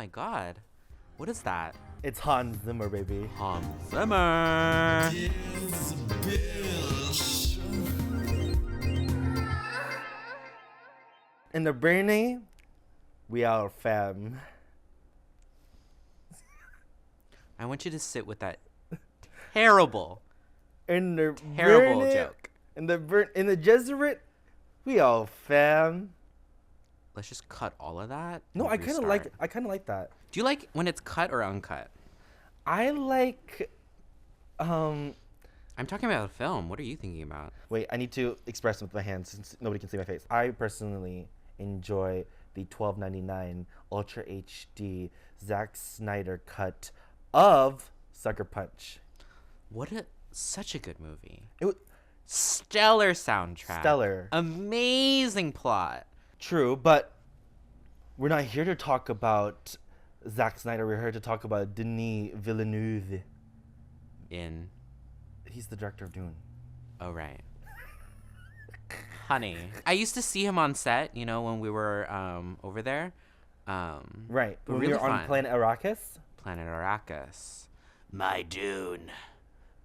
my God. What is that? It's Hans Zimmer, baby. Hans Zimmer. Dyzz Bytch. In the Bene, we are fam. I want you to sit with that terrible In the Terrible Bene, joke. In the Gesserit, we all fam. Let's just cut all of that. No, and I kind of like. restart. I kind of like that. Do you like when it's cut or uncut? I like. I'm talking about a film. What are you thinking about? Wait, I need to express with my hands since nobody can see my face. I personally enjoy the $12.99 Ultra HD Zack Snyder cut of Sucker Punch. Such a good movie. It was Stellar soundtrack. stellar. Amazing plot. True, but we're not here to talk about Zack Snyder. We're here to talk about Denis Villeneuve. He's the director of Dune. Oh, right. Honey. I used to see him on set, when we were over there. Right. But When really we were on fun. Planet Arrakis. Planet Arrakis. My Dune.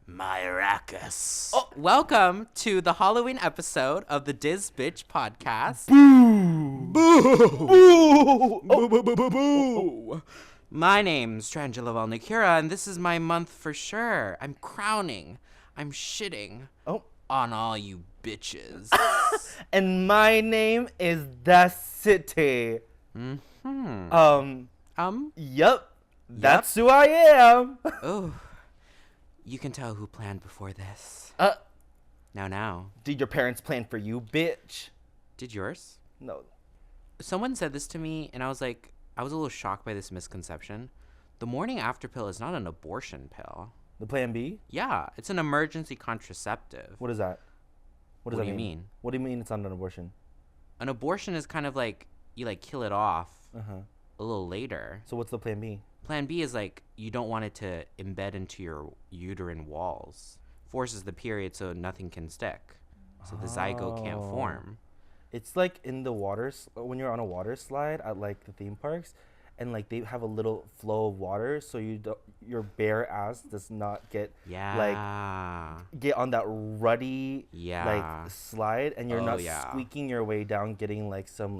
My Arrakis. Oh. Welcome to the Halloween episode of the Dyzz Bytch podcast. Boo! Boo! Boo, boo, boo, boo, boo. My name's Trantula Vulnicura, and this is my month for sure. I'm crowning. I'm shitting Oh. on all you bitches. And my name is Dacity. Yup. That's who I am. Oh, you can tell who planned before this. Now. Did your parents plan for you, bitch? Did yours? No. Someone said this to me, and I was a little shocked by this misconception. The morning after pill is not an abortion pill. The Plan B? Yeah, it's an emergency contraceptive. What is that? What does What that do you mean? mean? What do you mean it's not an abortion? An abortion is kind of like you kill it off Uh-huh. a little later. So what's the Plan B? Plan B is you don't want it to embed into your uterine walls. Forces the period so nothing can stick. So the zygote can't form. It's like in the waters when you're on a water slide at the theme parks, and they have a little flow of water, so your bare ass does not get get on that ruddy slide, and you're not squeaking your way down, getting some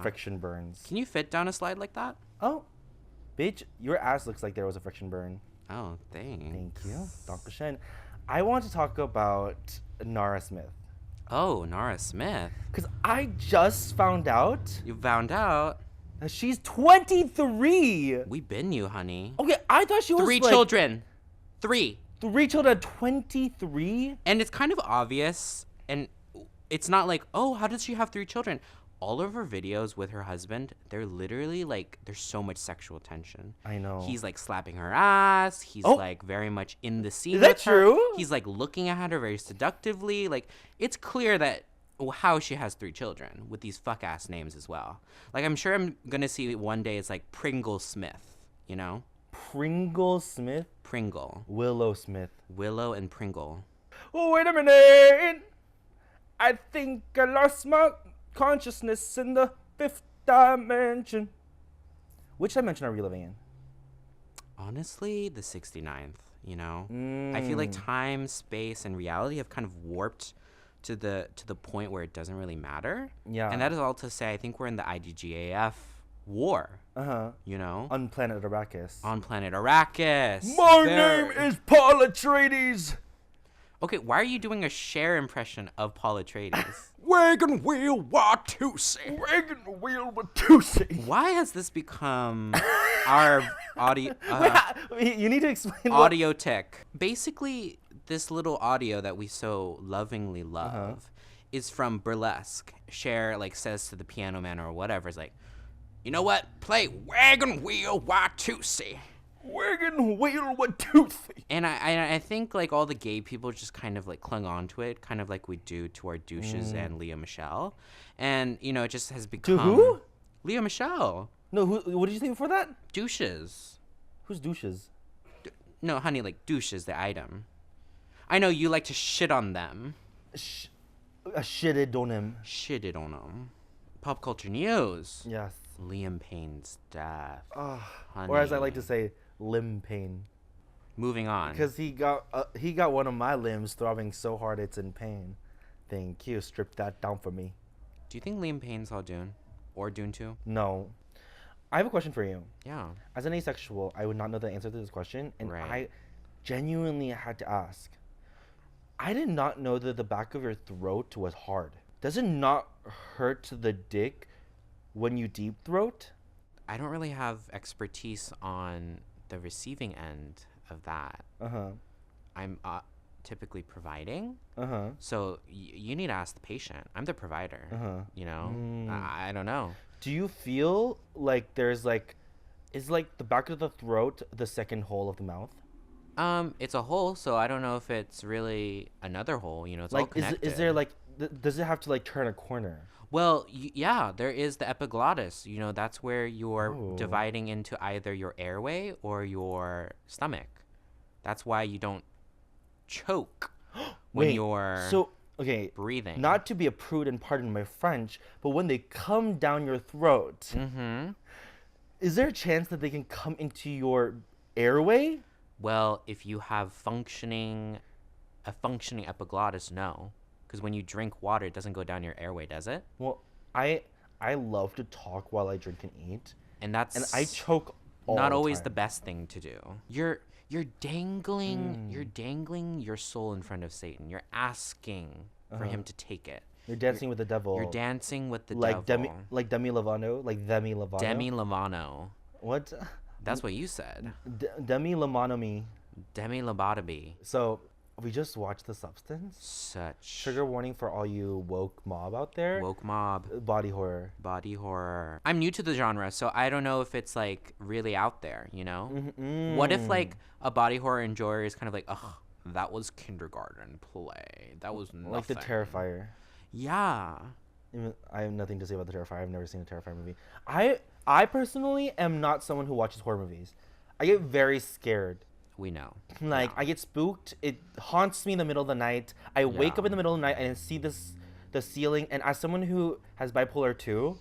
friction burns. Can you fit down a slide like that? Oh, bitch, your ass looks like there was a friction burn. Oh, thanks. Thank you, Dr. Shen. I want to talk about Nara Smith. Oh, Nara Smith. Because I just found out You found out. that she's 23. We been you, honey. Okay, I thought she was 3 children. 3. 3 children at 23? And it's kind of obvious, and it's not oh, how does she have 3 children? All of her videos with her husband, they're literally there's so much sexual tension. I know. He's slapping her ass. He's very much in the scene. Is that with her. true? He's looking at her very seductively. It's clear that how she has 3 children with these fuck ass names as well. I'm sure I'm gonna see one day it's Pringle Smith, Pringle Smith? Pringle. Willow Smith. Willow and Pringle. Oh, wait a minute. I think I lost my consciousness in the 5th dimension. Which dimension are we living in? Honestly, the 69th, I feel time, space, and reality have kind of warped to the point where it doesn't really matter. Yeah. And that is all to say I think we're in the IDGAF war. Uh-huh. On Planet Arrakis. On Planet Arrakis. My name is Paul Atreides. Okay, why are you doing a Cher impression of Paul Atreides? Wagon wheel Watusi. Wagon wheel Watusi. Why has this become our audio You need to explain audio tech? Basically, this little audio that we so lovingly love is from Burlesque. Cher says to the piano man or whatever, is you know what? Play Wagon Wheel Watusi. Wagon wheel Watusi. And I think all the gay people just kind of clung on to it, kind of like we do to our douches and Leah Michelle. And, it just has become... To who? Leah Michelle. No, what did you say before that? Douches. Who's douches? No, honey, douche is the item. I know you like to shit on them. Shitted on him. Shitted on them. Pop culture news. Yes. Liam Payne's death. Or as I like to say, limb pain. Moving on. Because he got one of my limbs throbbing so hard it's in pain. Thank you. Strip that down for me. Do you think Liam Payne saw Dune? Or Dune 2? No. I have a question for you. Yeah. As an asexual, I would not know the answer to this question, and Right. I genuinely had to ask. I did not know that the back of your throat was hard. Does it not hurt the dick when you deep throat? I don't really have expertise on the receiving end of that. I'm typically providing. So you need to ask the patient. I'm the provider. You know? I don't know. Do you feel like there's like, is like the back of the throat the second hole of the mouth? It's a hole, so I don't know if it's really another hole. You know, it's all Like, connected. is there like, does it have to like turn a corner? Well, yeah, there is the epiglottis. You know, that's where you're dividing into either your airway or your stomach. That's why you don't choke when you're breathing. Not to be a prude and pardon my French, but when they come down your throat, is there a chance that they can come into your airway? Well, if you have a functioning epiglottis, no. Because when you drink water, it doesn't go down your airway, does it? Well, I love to talk while I drink and eat. And I choke all not the always time. the best thing to do. You're dangling your soul in front of Satan. You're asking for him to take it. You're dancing with the devil. You're dancing with the like devil. Demi Lovato, like Demi Lovato. Demi Lovato. What? That's what you said. Demi Lomotomy. Demi lobotomy. So we just watched The Substance. Such Trigger warning for all you woke mob out there. woke mob. Body horror. Body horror. I'm new to the genre, so I don't know if it's like really out there, you know? What if like a body horror enjoyer is kind of like, ugh, that was kindergarten play. That was nothing. Like The Terrifier. Yeah. I have nothing to say about The Terrifier. I've never seen a Terrifier movie. I personally am not someone who watches horror movies. I get very scared. We know. Like, I get spooked. It haunts me in the middle of the night. I wake up in the middle of the night and see the ceiling. And as someone who has bipolar 2,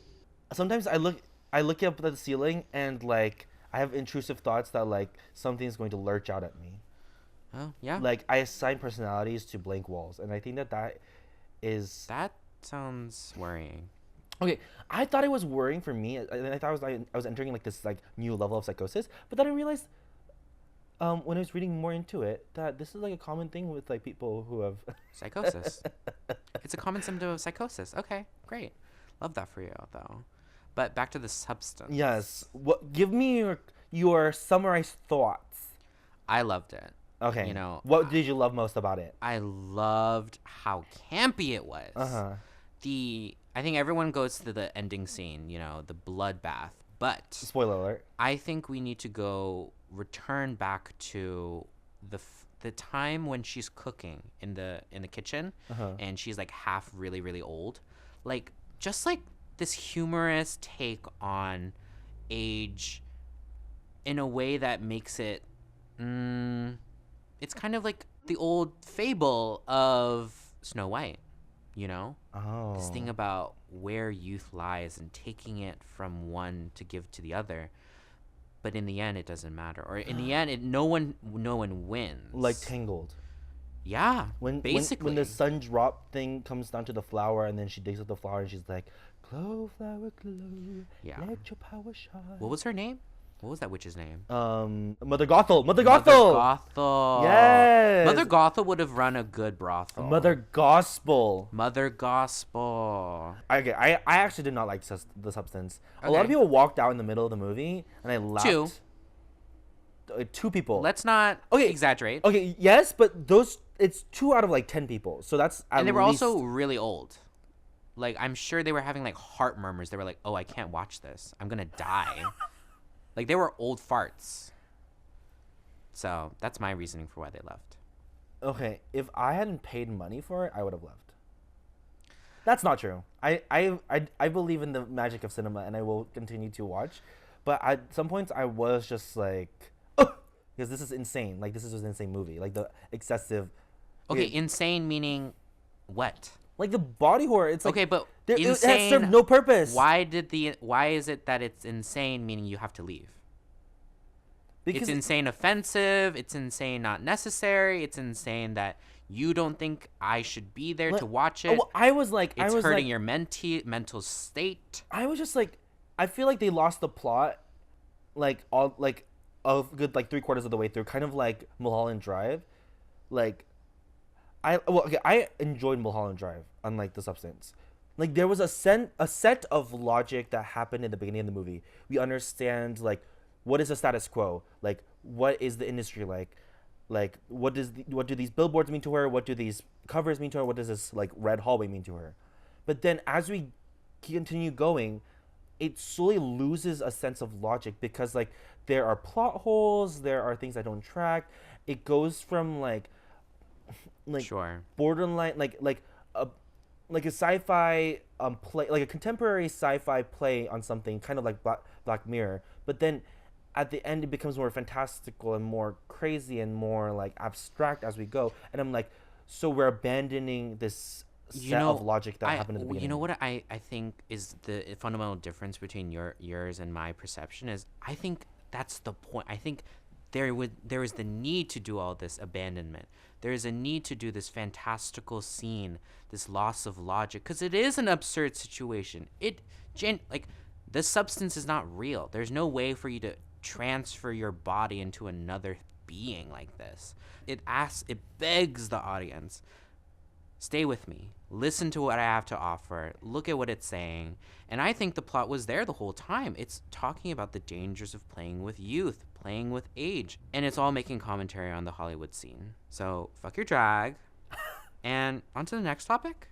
sometimes I look up at the ceiling and, like, I have intrusive thoughts that, like, something's going to lurch out at me. Oh, yeah. Like, I assign personalities to blank walls. And I think that is... That sounds worrying. Okay, I thought it was worrying for me. I thought I was entering, like, this, like, new level of psychosis. But then I realized... when I was reading more into it, that this is like a common thing with like people who have psychosis. It's a common symptom of psychosis. Okay, great. Love that for you, though. But back to the substance. Yes. Give me your summarized thoughts. I loved it. Okay. You know, what did you love most about it? I loved how campy it was. I think everyone goes to the ending scene, you know, the bloodbath. But spoiler alert. I think we need to return back to the time when she's cooking in the kitchen, and she's like half really old, like just like this humorous take on age in a way that makes it it's kind of like the old fable of Snow White, you know? This thing about where youth lies and taking it from one to give to the other. But in the end, it doesn't matter. Or in the end, no one wins. Like Tangled. Yeah, basically. When the sun drop thing comes down to the flower, and then she digs up the flower, and she's like, "Glow, flower, glow, let your power shine." What was her name? What was that witch's name? Mother Gothel. Mother Gothel. Yes. Mother Gothel would have run a good brothel. Mother Gospel. Mother Gospel. Okay, I actually did not like The Substance. A lot of people walked out in the middle of the movie, and I laughed. Two people. Let's not exaggerate. Okay, yes, but it's 2 out of like 10 people, so that's at and they were least... also really old. Like, I'm sure they were having like heart murmurs. They were like, "Oh, I can't watch this. I'm gonna die." Like, they were old farts. So that's my reasoning for why they left. Okay, if I hadn't paid money for it, I would have left. That's not true. I believe in the magic of cinema, and I will continue to watch. But at some points, I was just like, oh! Because this is insane. Like, this is just an insane movie. Like, the excessive... Okay, insane meaning what? Like the body horror, it's like okay, but it insane. has served no purpose. Why is it that it's insane? Meaning you have to leave. Because it's insane offensive. It's insane not necessary. It's insane that you don't think I should be there to watch it. I was like, it's hurting your mental state. I was just like, I feel like they lost the plot, like all like a good like 3/4 of the way through, kind of like Mulholland Drive, like. I enjoyed Mulholland Drive, unlike The Substance. Like there was a set of logic that happened in the beginning of the movie. We understand like what is the status quo, like what is the industry like what do these billboards mean to her, what do these covers mean to her, what does this like red hallway mean to her. But then as we continue going, it slowly loses a sense of logic because like there are plot holes, there are things that don't track. It goes from like sure. borderline like a sci-fi play, like a contemporary sci-fi play on something kind of like Black Mirror, but then at the end it becomes more fantastical and more crazy and more like abstract as we go, and I'm like, so we're abandoning this set of logic that happened at the beginning. You know what I think is the fundamental difference between yours and my perception is, I think that's the point. I think there is the need to do all this abandonment. There is a need to do this fantastical scene, this loss of logic, because it is an absurd situation. Like the substance is not real. There's no way for you to transfer your body into another being like this. It begs the audience, stay with me. Listen to what I have to offer. Look at what it's saying. And I think the plot was there the whole time. It's talking about the dangers of playing with youth, playing with age. And it's all making commentary on the Hollywood scene. So, fuck your drag. And on to the next topic?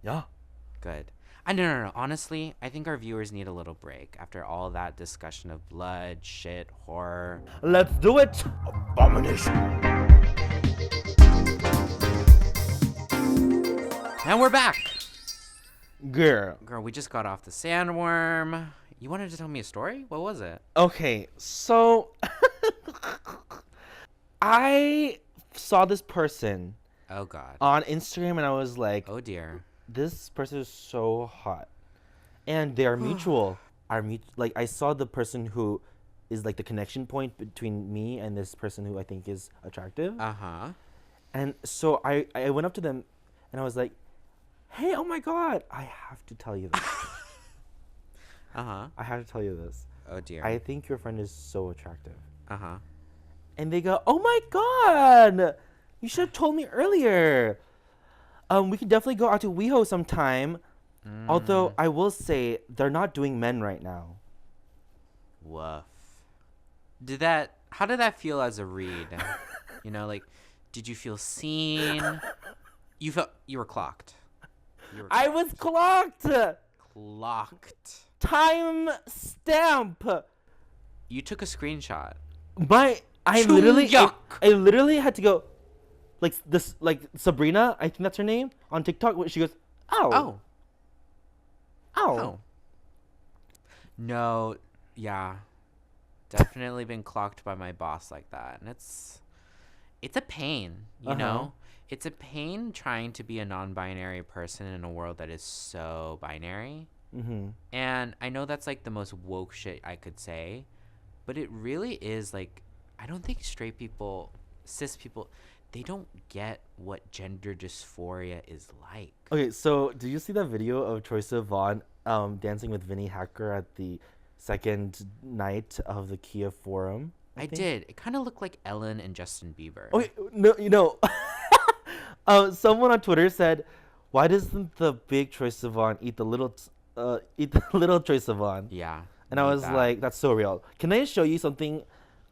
Yeah. Good. No. Honestly, I think our viewers need a little break after all that discussion of blood, shit, horror. Let's do it! Abomination. And we're back! Girl, we just got off the sandworm. You wanted to tell me a story? What was it? okay, so I saw this person Oh, God. on Instagram and I was like, Oh, dear. this person is so hot. And they are mutual. Like, I saw the person who is like the connection point between me and this person who I think is attractive. Uh-huh. And so I went up to them and I was like, hey, oh my God, I have to tell you this. Uh-huh. I have to tell you this. Oh, dear. I think your friend is so attractive. Uh-huh. And they go, oh my God, you should have told me earlier. We can definitely go out to WeHo sometime. Although I will say they're not doing men right now. Woof. How did that feel as a read? You know, like, did you feel seen? You were clocked. I was clocked. Clocked. Time stamp. You took a screenshot. I literally had to go, like this, like Sabrina, I think that's her name, on TikTok. She goes, oh. No, yeah, definitely been clocked by my boss like that, and it's a pain, you know. It's a pain trying to be a non-binary person in a world that is so binary. Mm-hmm. And I know that's like the most woke shit I could say, but it really is like, I don't think straight people, cis people, they don't get what gender dysphoria is like. Okay, so did you see that video of Troye Sivan dancing with Vinnie Hacker at the second night of the Kia Forum? I did. It kind of looked like Ellen and Justin Bieber. Okay, no, you know, someone on Twitter said, "Why doesn't the big Troye Sivan eat the little Troye Sivan?" Yeah. And I was like, "That's so real." Can I show you something,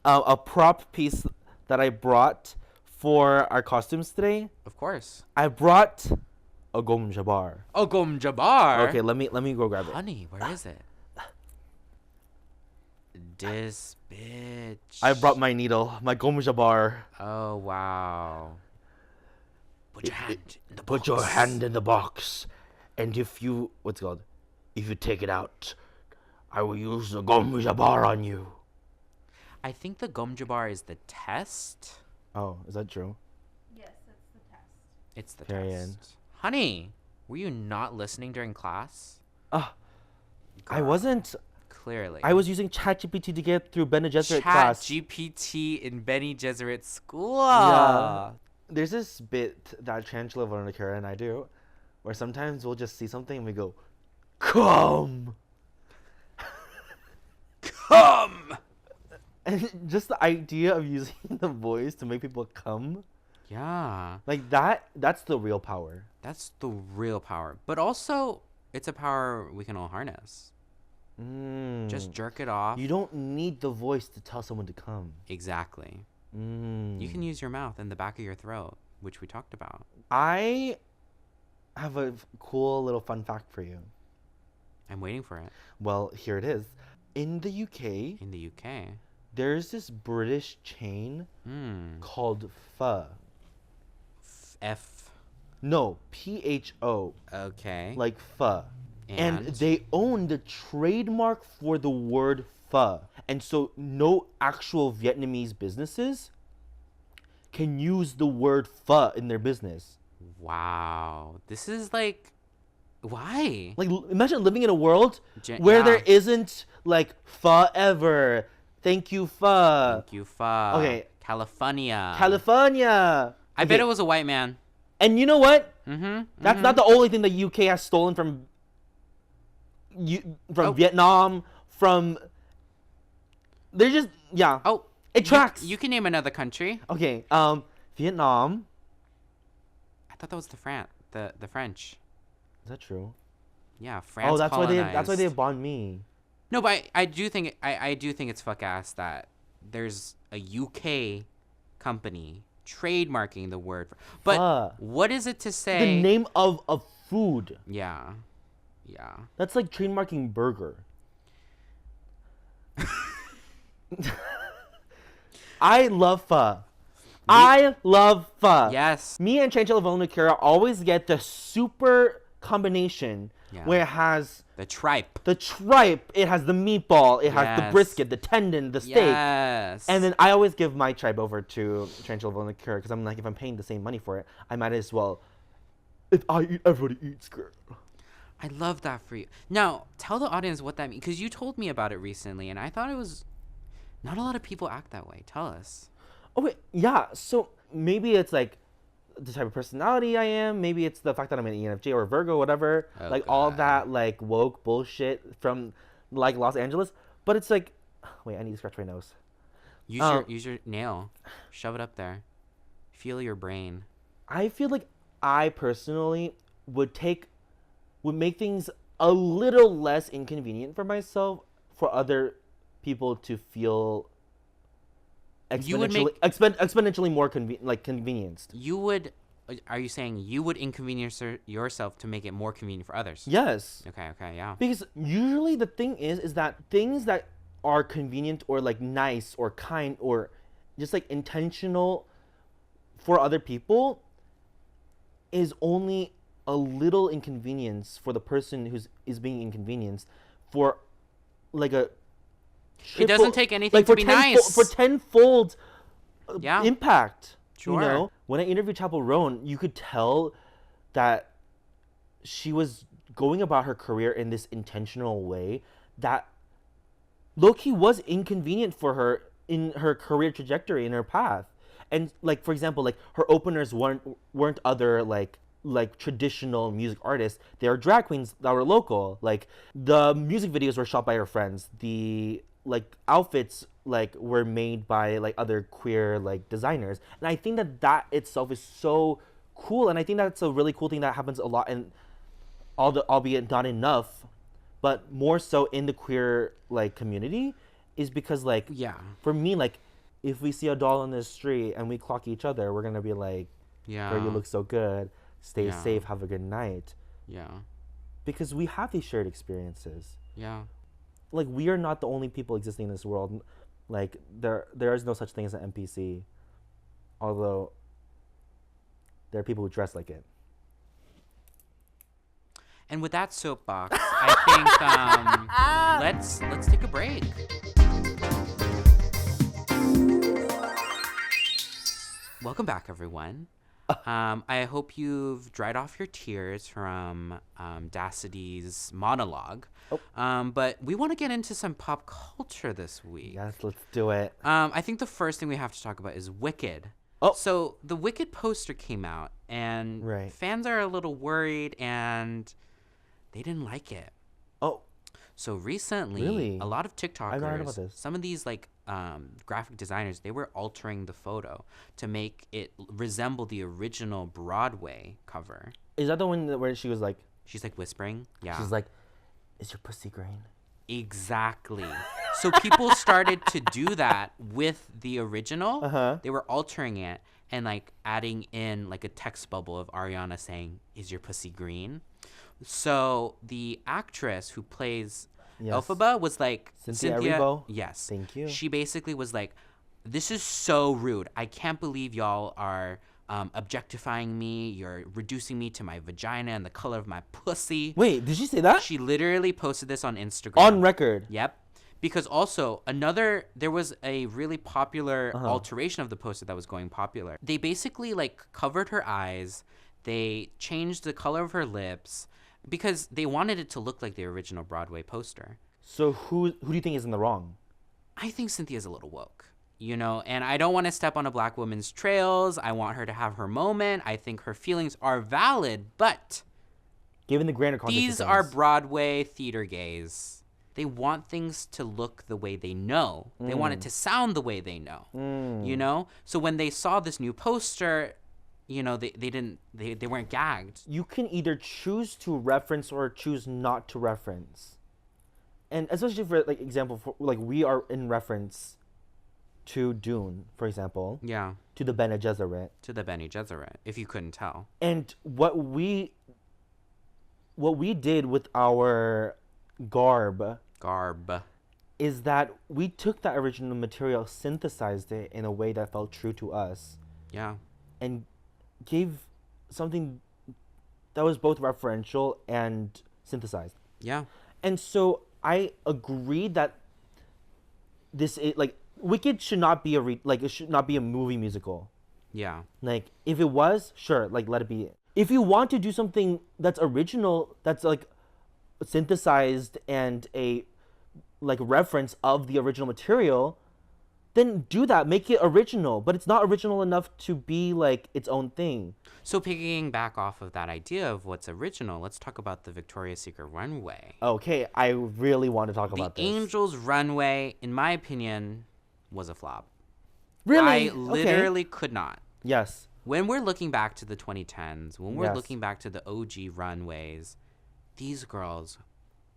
a prop piece that I brought for our costumes today? Of course. I brought a Gom Jabbar. Oh, Gom Jabbar. Okay, let me go grab it. Honey, where is it? Dyzz Bytch. I brought my needle, my Gom Jabbar. Oh, wow. Put your hand in the box. Put your hand in the box, and if you take it out, I will use the Gom Jabbar on you. I think the Gom Jabbar is the test. Oh, is that true? Yes, that's the test. It's the Period. test. Honey, Were you not listening during class? I wasn't. Clearly. I was using ChatGPT to get through Bene Gesserit class. ChatGPT in Bene Gesserit school. Yeah. There's this bit that Trantula Vulnicura and I do, where sometimes we'll just see something and we go, "Come!" Come! And just the idea of using the voice to make people come, Yeah. like that's the real power. That's the real power. But also, it's a power we can all harness. Just jerk it off. You don't need the voice to tell someone to come. Exactly. You can use your mouth in the back of your throat, which we talked about. I have a cool little fun fact for you. I'm waiting for it. Well, here it is. In the UK, In the UK. there's this British chain called Pho. F. No, PHO. Okay. Like pho. And they own the trademark for the word pho. And so no actual Vietnamese businesses can use the word pho in their business. Wow. This is like, why? Like, imagine living in a world where there isn't like pho ever. Thank you, pho. Thank you, Pho. Okay. California. I bet it was a white man. And you know what? That's not the only thing the UK has stolen from Vietnam, from... They're just... Yeah. Oh. It tracks. You can name another country. Okay. Vietnam. I thought that was the French. Is that true? Yeah, France. Oh, that's colonized. why they bond me. No, but I do think it's fuck ass that there's a UK company trademarking the word. But what is it to say? The name of a food. Yeah. That's like trademarking burger. I love pho. I love pho. Yes. Me and Trantula Vulnicura always get the super combination where it has the tripe. It has the meatball. It has the brisket, the tendon, the steak. Yes. And then I always give my tripe over to Trantula Vulnicura because I'm like, if I'm paying the same money for it, I might as well. If I eat, everybody eats, girl. I love that for you. Now, tell the audience what that means, because you told me about it recently, and I thought it was... Not a lot of people act that way. Tell us. Oh, wait, yeah. So maybe it's like the type of personality I am. Maybe it's the fact that I'm an ENFJ or Virgo, whatever. Oh, like all that like woke bullshit from like Los Angeles. But it's like, wait, I need to scratch my nose. Use your nail. Shove it up there. Feel your brain. I feel like I personally would make things a little less inconvenient for myself for other people to feel exponentially more convenienced. Are you saying you would inconvenience yourself to make it more convenient for others? Yes. Okay, yeah. Because usually the thing is that things that are convenient or like nice or kind or just like intentional for other people is only a little inconvenience for the person is being inconvenienced for like a it doesn't take anything to be nice. For tenfold impact. Sure. You know? When I interviewed Chapel Roan, you could tell that she was going about her career in this intentional way that low-key was inconvenient for her in her career trajectory, in her path. And like, for example, like her openers weren't other like traditional music artists. They are drag queens that were local. Like the music videos were shot by her friends. The like outfits like were made by like other queer like designers. And I think that itself is so cool. And I think that's a really cool thing that happens a lot in albeit not enough, but more so in the queer like community, is because like for me, like if we see a doll on the street and we clock each other, we're gonna be like, girl, you look so good. Stay safe. Have a good night. Yeah. Because we have these shared experiences. Yeah. Like we are not the only people existing in this world. Like there is no such thing as an NPC. Although there are people who dress like it. And with that soapbox, I think let's take a break. Welcome back, everyone. I hope you've dried off your tears from Dacity's monologue. But we want to get into some pop culture this week. Yes, let's do it. I think the first thing we have to talk about is Wicked. Oh. So the Wicked poster came out, and fans are a little worried, and they didn't like it. Oh. So recently, a lot of TikTokers, I've not heard about this. some of these like graphic designers, they were altering the photo to make it resemble the original Broadway cover. Is that the one where she was like... She's like whispering? Yeah. She's like, is your pussy green? Exactly. So people started to do that with the original. They were altering it and like adding in like a text bubble of Ariana saying, is your pussy green? So the actress who plays Elphaba was like, Cynthia Erivo? Yes. Thank you. She basically was like, this is so rude. I can't believe y'all are objectifying me. You're reducing me to my vagina and the color of my pussy. Wait, did she say that? She literally posted this on Instagram. On record? Yep. Because also there was a really popular alteration of the poster that was going popular. They basically like covered her eyes. They changed the color of her lips because they wanted it to look like the original Broadway poster. So who do you think is in the wrong? I think Cynthia's a little woke, you know, and I don't want to step on a black woman's trails. I want her to have her moment. I think her feelings are valid, but given the grander context, these are Broadway theater gays. They want things to look the way they know. They want it to sound the way they know, you know? So when they saw this new poster, you know, they weren't gagged. You can either choose to reference or choose not to reference. And especially for like example, for, like we are in reference to Dune, for example. Yeah. To the Bene Gesserit. To the Bene Gesserit, if you couldn't tell. And what we did with our garb is that we took that original material, synthesized it in a way that felt true to us. Yeah. And gave something that was both referential and synthesized. Yeah. And so I agree that this is like Wicked should not be it should not be a movie musical. Yeah. Like if it was, sure, like let it be. If you want to do something that's original, that's like synthesized and a like reference of the original material, then do that. Make it original, but it's not original enough to be like its own thing. So picking back off of that idea of what's original, let's talk about the Victoria's Secret runway. Okay, I really want to talk about this. The Angel's runway, in my opinion, was a flop. Really? I literally could not. Yes. When we're looking back to the 2010s, when we're Yes. looking back to the OG runways, these girls,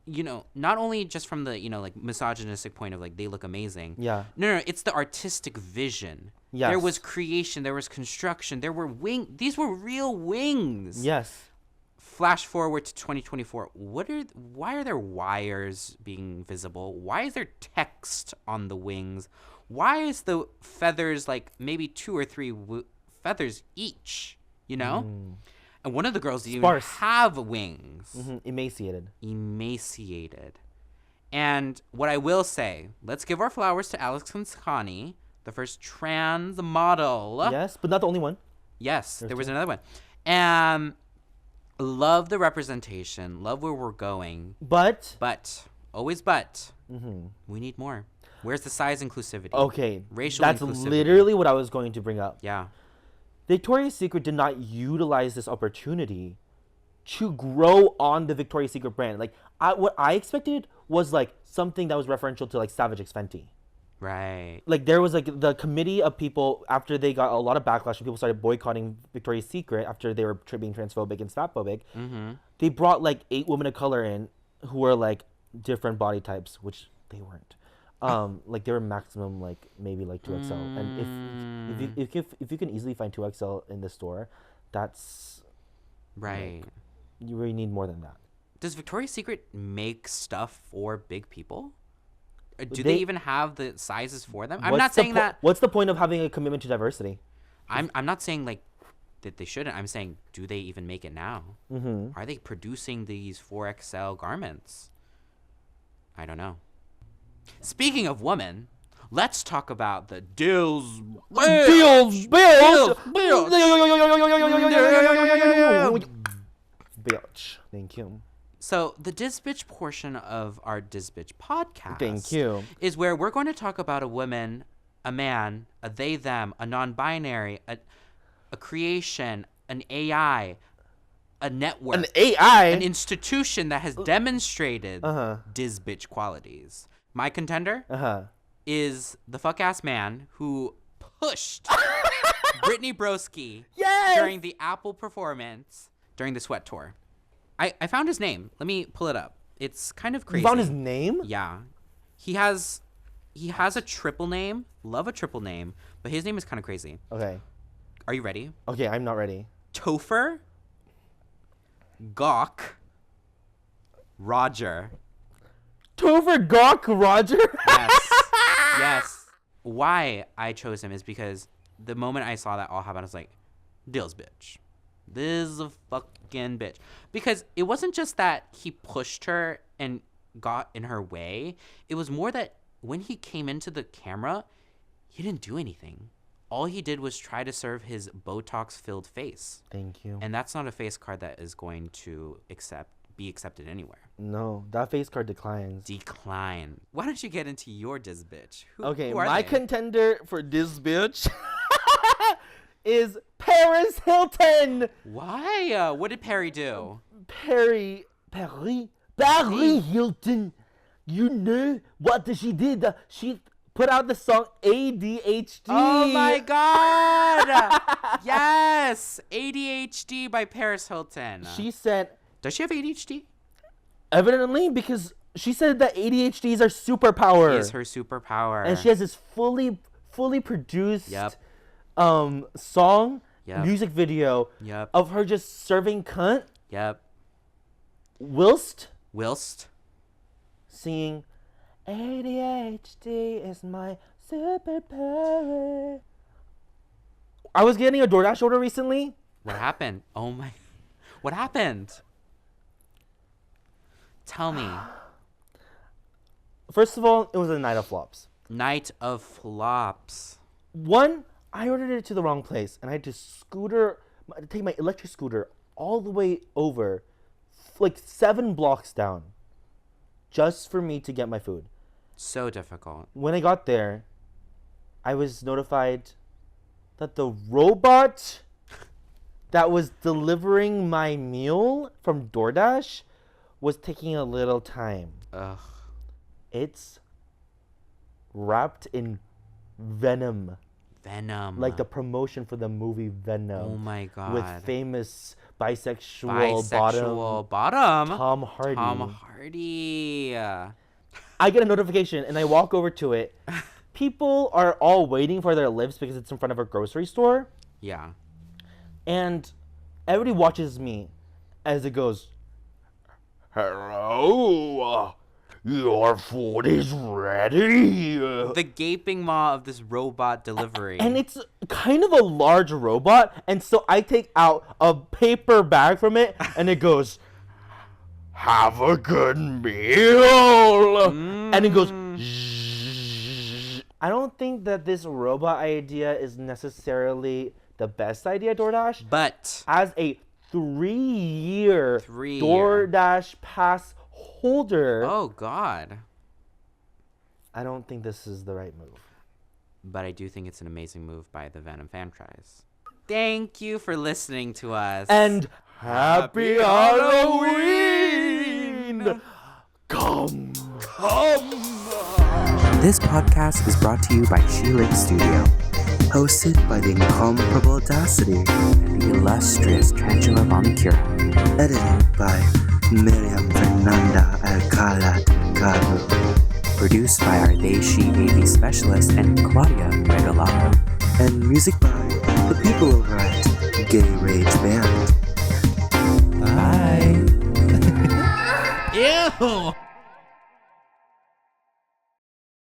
you know, not only just from the, you know, like misogynistic point of like they look amazing. Yeah. No, it's the artistic vision. Yes. There was creation, there was construction, there were these were real wings. Yes. Flash forward to 2024. Why are there wires being visible? Why is there text on the wings? Why is the feathers like maybe 2 or 3 feathers each, you know? And one of the girls didn't even have wings. Emaciated. And what I will say, let's give our flowers to Alex Connie, the first trans model. Yes, but not the only one. Yes, there was another one. And love the representation. Love where we're going. But, always but, we need more. Where's the size inclusivity? Okay, Racial that's inclusivity. literally what I was going to bring up. Yeah. Victoria's Secret did not utilize this opportunity to grow on the Victoria's Secret brand. Like, what I expected was like something that was referential to like Savage X Fenty. Right. Like there was like the committee of people after they got a lot of backlash and people started boycotting Victoria's Secret after they were being transphobic and fatphobic. They brought like 8 women of color in who were like different body types, which they weren't. Like they were maximum like maybe like 2XL. And if you can easily find 2XL in the store, that's right. Like, you really need more than that. Does Victoria's Secret make stuff for big people? Do they even have the sizes for them? I'm not saying that. What's the point of having a commitment to diversity? I'm not saying like that they shouldn't. I'm saying, do they even make it now? Are they producing these 4XL garments? I don't know. Speaking of women, let's talk about the Dyzz Bytch. Thank you. So the Dyzz Bytch portion of our Dyzz Bytch podcast Thank you. is where we're going to talk about a woman, a man, a they, them, a non-binary, a creation, an AI, a network. An AI? An institution that has demonstrated Dyzz Bytch qualities. My contender is the fuck-ass man who pushed Brittany Broski during the Apple performance during the Sweat Tour. I found his name. Let me pull it up. It's kind of crazy. You found his name? Yeah. He has a triple name. Love a triple name. But his name is kind of crazy. Okay. Are you ready? Okay, I'm not ready. Topher, Gawk, Roger. Topher Gawk Roger? Yes. Yes. Why I chose him is because the moment I saw that all happen, I was like, Dyzz Bytch. This is a fucking bitch. Because it wasn't just that he pushed her and got in her way. It was more that when he came into the camera, he didn't do anything. All he did was try to serve his Botox-filled face. Thank you. And that's not a face card that is going to be accepted anywhere. No, that face card declines. Decline. Why don't you get into your Dyzz Bytch? Who are my they? contender for Dyzz Bytch is Paris Hilton. Why? What did Perry do? Paris Hilton. You know what she did? She put out the song ADHD. Oh my God! Yes! ADHD by Paris Hilton. She said... Does she have ADHD? Evidently, because she said that ADHD is her superpower. It is her superpower. And she has this fully produced song, music video of her just serving cunt. Yep. Whilst singing, ADHD is my superpower. I was getting a DoorDash order recently. What happened? Oh my... What happened? Tell me. First of all, it was a night of flops. Night of flops. One, I ordered it to the wrong place, and I had to take my electric scooter all the way over, like 7 blocks down, just for me to get my food. So difficult. When I got there, I was notified that the robot that was delivering my meal from DoorDash was taking a little time. Ugh. It's wrapped in venom. Venom. Like the promotion for the movie Venom. Oh my God. With famous bisexual bottom Tom Hardy. I get a notification and I walk over to it. People are all waiting for their lifts because it's in front of a grocery store. Yeah. And everybody watches me as it goes, hello, your food is ready. The gaping maw of this robot delivery. And it's kind of a large robot. And so I take out a paper bag from it and it goes, have a good meal. And it goes, I don't think that this robot idea is necessarily the best idea, DoorDash. But as a 3-year DoorDash pass holder. Oh, God. I don't think this is the right move. But I do think it's an amazing move by the Venom franchise. Thank you for listening to us. And happy Halloween! Come. This podcast is brought to you by Shelix Studio. Hosted by the incomparable Dacity and the illustrious Trantula Vulnicura. Edited by Myriam-Fernanda, Alcala, Delgado. Produced by our they, she, AV specialist and Claudia, Regalado. And music by the people over at Gay Rage Band. Bye. Ew!